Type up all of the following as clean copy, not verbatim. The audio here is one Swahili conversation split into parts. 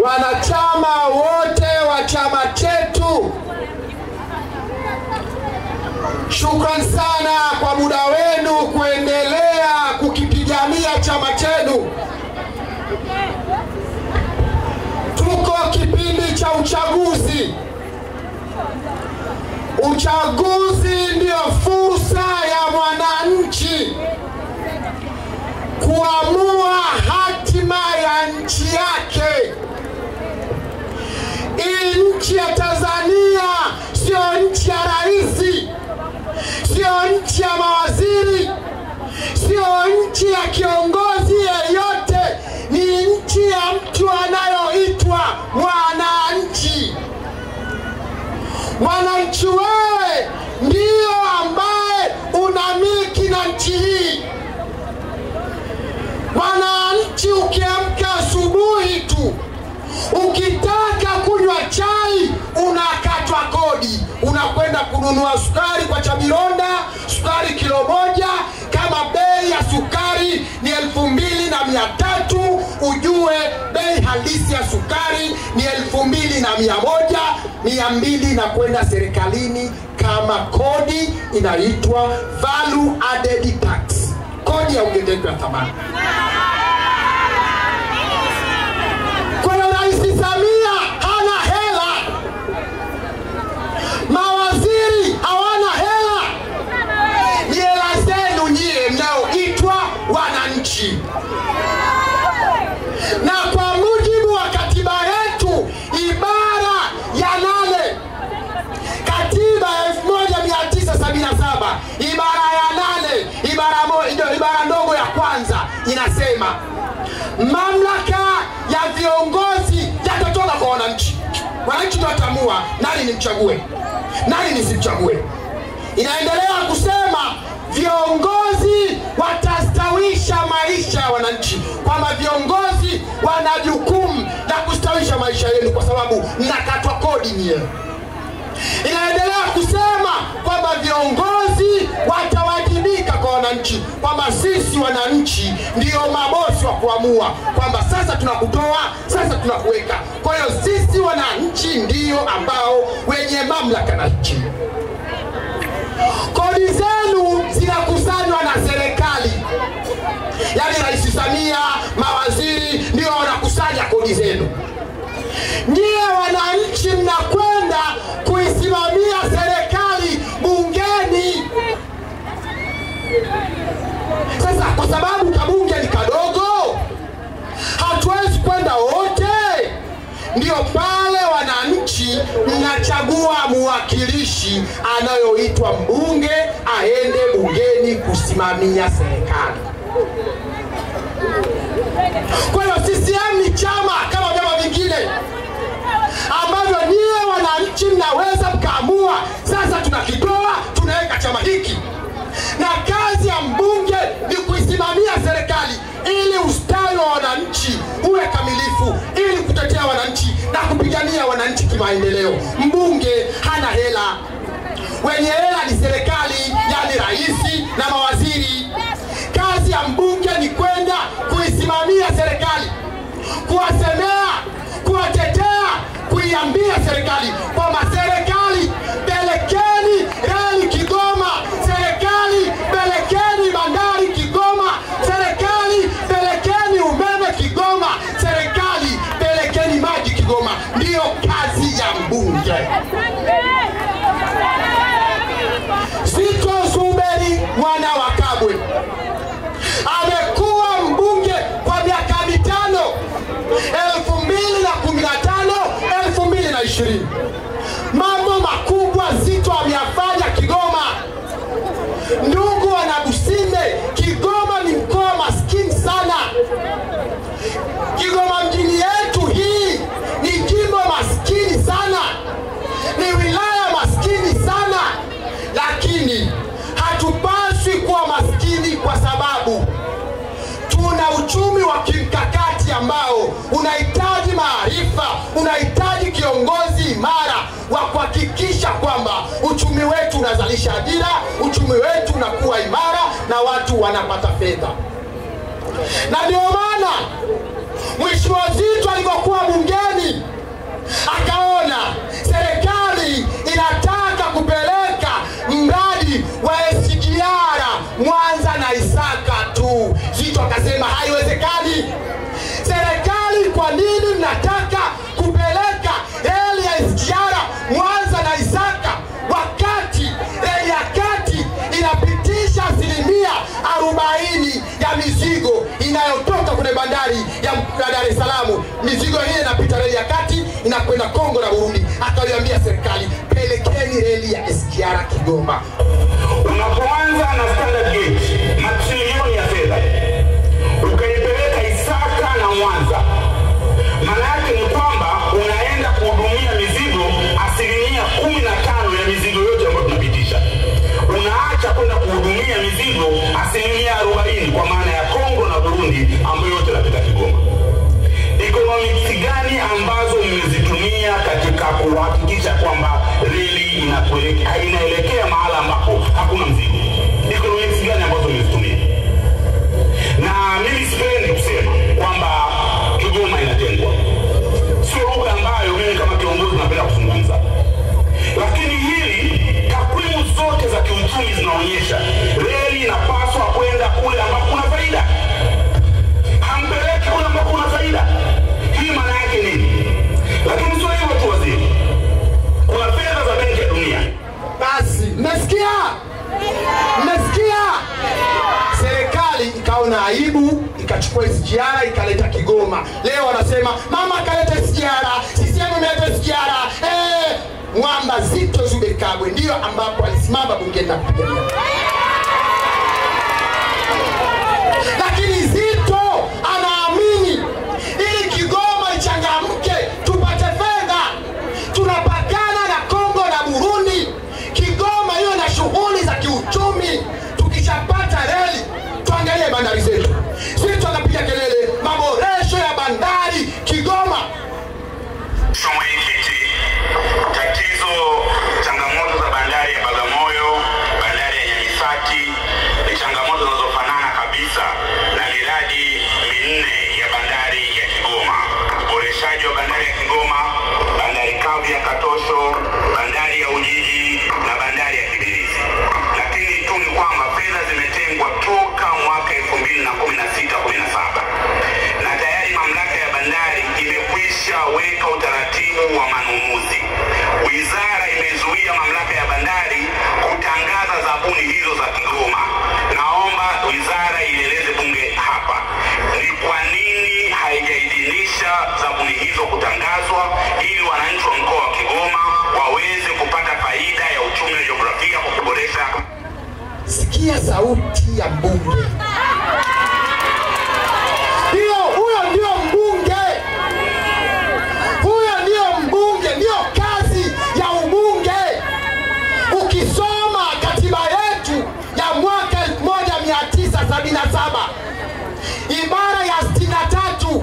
wanachama wote wa chama chetu, shukrani sana kwa muda wenu kuendelea kukipigania chama chenu. Tuko kipindi cha uchaguzi. Uchaguzi ndio fursa ya mwananchi kuamua hatima ya nchi yake. Hii nchi ya Tanzania sio nchi ya rais, sio nchi ya mawaziri, sio nchi ya kiongozi yeyote. Ni nchi ya mtu anayoitwa mwananchi. Mwananchi wewe ndio ambaye unamiliki na nchi hii. Mwananchi ukiamka asubuhi tu, ukitaka kunywa chai unakatwa kodi. Unakwenda kununua sukari kwa Chabironda, sukari kilo 1, kama bei ya sukari ni 2300, ujue bei halisi ya sukari ni 2100, 200 na kwenda serikalini kama kodi inaitwa value added tax, kodi ya ongezeko ya thamani. Kwa Rais Samia hana hela, mawaziri hawana hela, ni hela zenu nyie mnaoitwa wananchi. Na kwa mujibu wa katiba yetu ibara ya 8, katiba 1977 ibara ya 8 ibara ndogo ya kwanza inasema mamlaka ya viongozi yatatoka kwa wananchi. Wananchi ndio wataamua nani nimchague, nani nisimchague. Inaendelea kusema viongozi watastawisha maisha ya wananchi, kwamba viongozi wana jukumu la kustawisha maisha yenu kwa sababu mnakatwa kodi nyie. Inaendelea kusema kwamba viongozi watawajibika kwa wananchi, kwamba sisi wananchi ndio mabosi wa kuamua kwamba sasa tunakutoa, sasa tunakuweka. Kwa hiyo sisi wananchi ndio ambao wenye mamlaka na nchi. Kodi zenu zinakusanywa na serikali. Yaani Rais Samia, mawaziri ndio wanakusanya kodi zenu. Nyie wananchi mnakwenda kuisimamia serikali bungeni. Sasa kwa sababu kabunge ni kadogo, hatuwezi kwenda wote. Ndio pale wananchi mnachagua muwakilishi anayoitwa mbunge aende bungeni kusimamia serikali. Kwa hiyo CCM ni chama kama vyama vingine ambavyo nyie wananchi mnaweza mkaamua sasa tunakitoa, tunaweka chama hiki. Na kazi ya mbunge ni kuisimamia serikali ili ustawi wa wananchi uwe kamilifu, ili kutetea wananchi na kupigania wananchi kimaendeleo. Mbunge hana hela. Wenye hela ni serikali, yani rais na mawaziri. Kazi ya mbunge ni kwenda kuisimamia serikali, kuwasemea, kuwatetea, kuiambia serikali kwamba serikali pelekeni reli Kigoma, serikali pelekeni bandari Kigoma, serikali pelekeni umeme Kigoma, serikali pelekeni maji Kigoma. Ndiyo kazi ya mbunge. Zitto Zuberi mwana wa Kabwe amekuwa mbunge kwa miaka 5, 2015, 2020. Mambo makubwa Zitto ameyafanya Kigoma. Ndugu wana Businde, Kigoma ni mkoa maskini sana. Kigoma mjini yetu hii ni jimbo maskini sana, ni wilaya maskini sana. Lakini hatupaswi kuwa maskini kwa sababu tuna uchumi wa kimkakati ambao unahitaji maarifa, unahitaji kiongozi imara wa kuhakikisha kwamba uchumi wetu unazalisha ajira, uchumi wetu unakuwa imara na watu wanapata fedha. Na ndio maana Mheshimiwa Zitto alikuwa alipokuwa bungeni akaona serikali inataka kupeleka mradi wa SGR Mwanza na Isaka tu. Zito akasema haiwezekani. Serikali, kwa nini mnataka kupeleka reli ya SGR Mwanza na Isaka wakati reli ya kati inapitisha 40% ya mizigo inayotoka kwenye bandari ya Dar es Salaam? Mizigo hii inapita reli ya kati inakwenda Kongo na Burundi. Akaliambia serikali, pelekeni reli ya SGR Kigoma. Unapoanza na standard gauge matrilioni ya fedha ukaipeleka Isaka na Mwanza, maana yake ni kwamba unaenda kuhudumia mizigo 15% ya mizigo yote ambayo tunapitisha. Unaacha kwenda kuhudumia mizigo 40% kwa maana ya Kongo na Burundi ambayo yote inapita Kigoma. Economics gani ambazo mmezitumia katika kuhakikisha kwamba reli inaelekea mahala ambapo hakuna mzigo? Economics gani ambazo mmezitumia? Na mimi sipendi kusema kwamba Kigoma inatengwa. Sio lugha ambayo mimi kama kiongozi napenda kuzungumza. Lakini hili, takwimu zote za kiuchumi zinaonyesha reli inapaswa kwenda kule ambapo kuna faida. Hampeleki kule ambapo kuna faida. Hii maana yake nini? Lakini sio hivyo tu waziri. Kuna fedha za Benki ya Dunia. Basi, mmesikia? Mmesikia? Serikali ikaona aibu, ikachukua SGR ikaleta Kigoma. Leo wanasema mama kaleta SGR, CCM imeleta SGR. Mwamba Zito Zuberi Kabwe ndio ambapo alisimama bungeni na kupigania. Lakini Zito anaamini ili Kigoma ichangamke tupate fedha, tunapakana na Kongo na Burundi. Kigoma hiyo na shughuli za kiuchumi, tukishapata reli tuangalie bandari zetu. Zito anapiga kelele maboresho ya bandari Kigoma. Tatizo, changamoto za bandari ya Bagamoyo, bandari ya Nyamisati ni changamoto zinazofanana kabisa na miradi minne ya bandari ya Kigoma. Uboreshaji wa bandari ya Kigoma, bandari kavu ya Katosho, bandari ya Ujiji na bandari ya Kibirizi. Lakini tu ni kwamba fedha zimetengwa toka mwaka 2016-17 na tayari mamlaka ya bandari imekwisha weka utaratibu wa manunuzi. Wizara imezuia mamlaka ya bandari kutangaza zabuni hizo za Kigoma. Naomba wizara ieleze bunge hapa ni kwa nini haijaidhinisha zabuni hizo kutangazwa ili wananchi wa mkoa wa Kigoma waweze kupata faida ya uchumi na jiografia kwa kuboresha. Sikia sauti ya mbunge. Huyo ndio mbunge. Huyo ndio mbunge, ndio kazi ya ubunge. Ukisoma katiba yetu ya mwaka 1977 ibara ya 63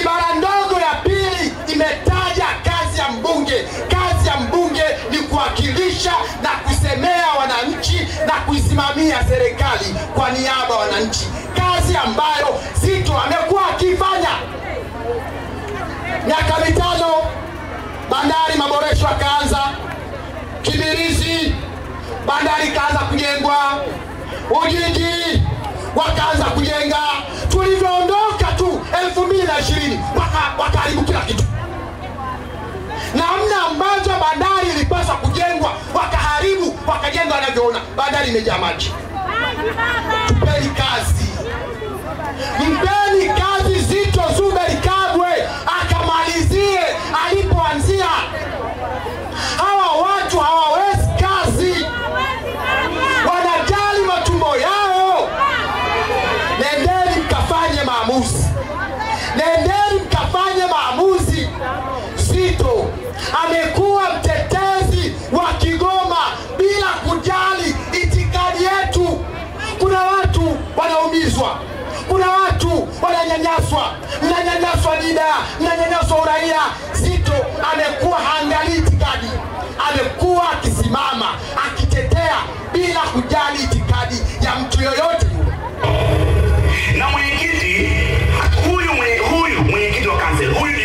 ibara ndogo ya pili imetaja kazi ya mbunge. Kazi ya mbunge ni kuwakilisha na kusemea wananchi na kuisimamia serikali kwa niaba ya wananchi, kazi ambayo Zito amekuwa akifanya. Miaka mitano bandari maboresho akaanza. Kibirizi bandari kaanza kujengwa. Ujiji wakaanza kujenga. Tulivyoondoka tu 2020 wakaharibu kila kitu. Namna ambazo bandari ilipaswa kujengwa wakaharibu, wakajenga wanavyoona. Bandari imejaa maji. Tupeni kazi. Mpeni kazi Zito Zuberi Kabwe akamalizie alipoanzia. Hawa watu hawawezi kazi, wanajali matumbo yao. Nendeni mkafanye maamuzi. Nendeni mkafanye maamuzi. Zito amekuwa mtetezi wa Kigoma bila kujali itikadi yetu. Kuna watu wanaumizwa, kuna watu wananyanyaswa. Mnanyanyaswa dida, mnanyanyaswa uraia. Zito amekuwa haangalii itikadi, amekuwa akisimama akitetea bila kujali itikadi ya mtu yoyote. Na mwenyekiti huyu mwenyekiti wa kansel huyu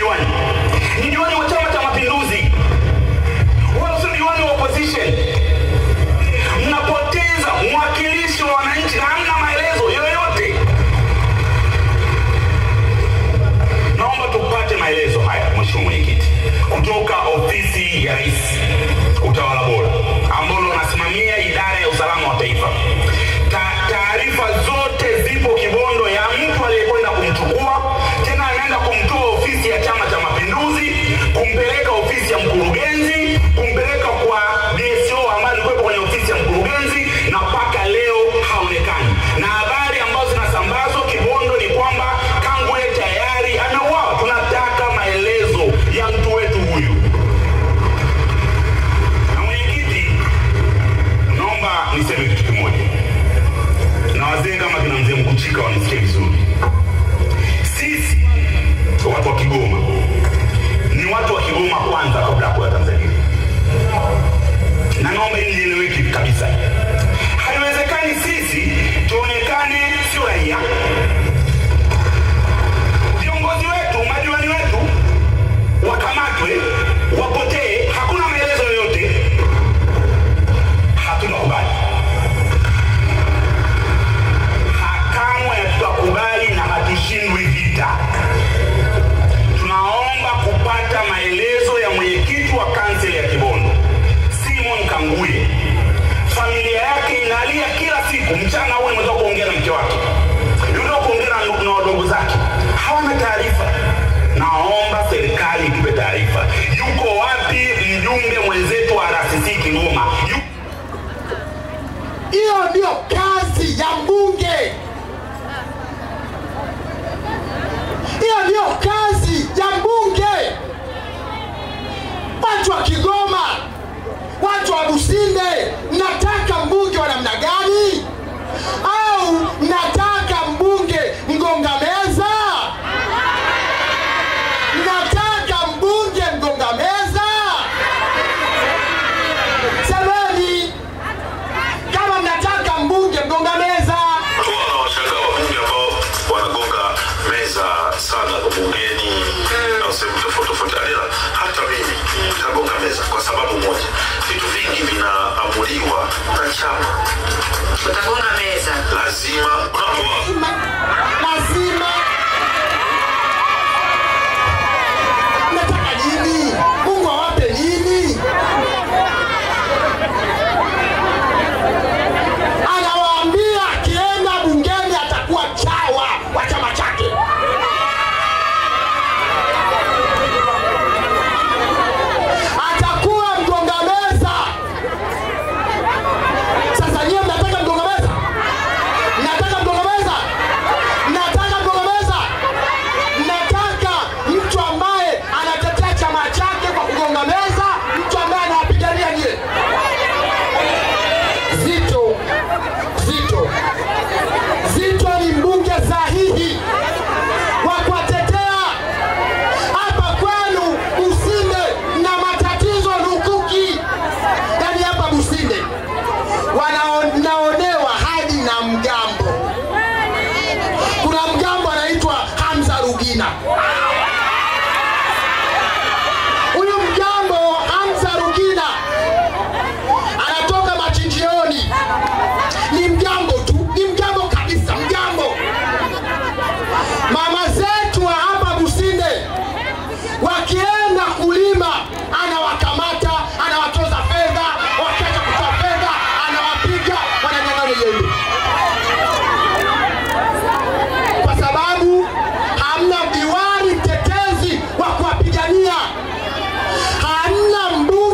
ni diwani wa Chama cha Mapinduzi, wala sio diwani wa opposition. Mnapoteza mwakilishi wa wananchi na hamna maelezo yoyote. Naomba tupate maelezo haya, Mheshimiwa Mwenyekiti, kutoka ofisi ya Rais Utawala Bora, ambao unasimamia idara ya usalama wa taifa. Taarifa zote zipo Kibondo ya mtu aliyekwenda kumchukua, tena anaenda kumtoa ofisi ya Chama cha Mapinduzi, kumpeleka ofisi ya mkurugenzi, kumpeleka kwa DSO ambaye alikuwa kwenye ofisi ya mkurugenzi, na mpaka leo haonekani. Na habari ambazo zinasambazwa Kibondo ni kwamba Kangwe tayari ameuawa. Tunataka maelezo ya mtu wetu huyu. Na Mwenyekiti, naomba niseme kitu kimoja, na wazee kama kina mzee Mkuchika wanisikie vizuri. Sisi watu wa Kigoma ni watu wa Kigoma kwanza kabla ya kuwa Tanzania. Na naomba hili lieleweke kabisa. Haiwezekani sisi tuonekane sio raia, viongozi wetu, madiwani wetu wakamatwe, wapotee, hakuna maelezo yoyote. Hatunakubali. Kamwe tutakubali na hatushindwi vita. Tunaomba kupata maelezo ya mwenyekiti wa kanseli ya Kibondo, Simon Kanguye. Familia yake inalia kila siku, mchana huo anataka kuongea na mke wake, yule kuongea na wadogo zake, hawana taarifa. Naomba serikali itupe taarifa. Yuko wapi mjumbe mwenzetu wa RCC Kigoma? Hiyo ndio kazi ya mbunge. Hiyo ndio kazi ya mbunge. Watu wa Kigoma, watu wa Businde, mnataka mbunge wa namna gani? Au mnataka mbunge mgonga meza? Mnataka mbunge mgonga meza? Semeni kama mnataka mbunge mgonga meza. Tunawashanga wabunge ambao wanagonga meza sana bungeni na sehemu tofauti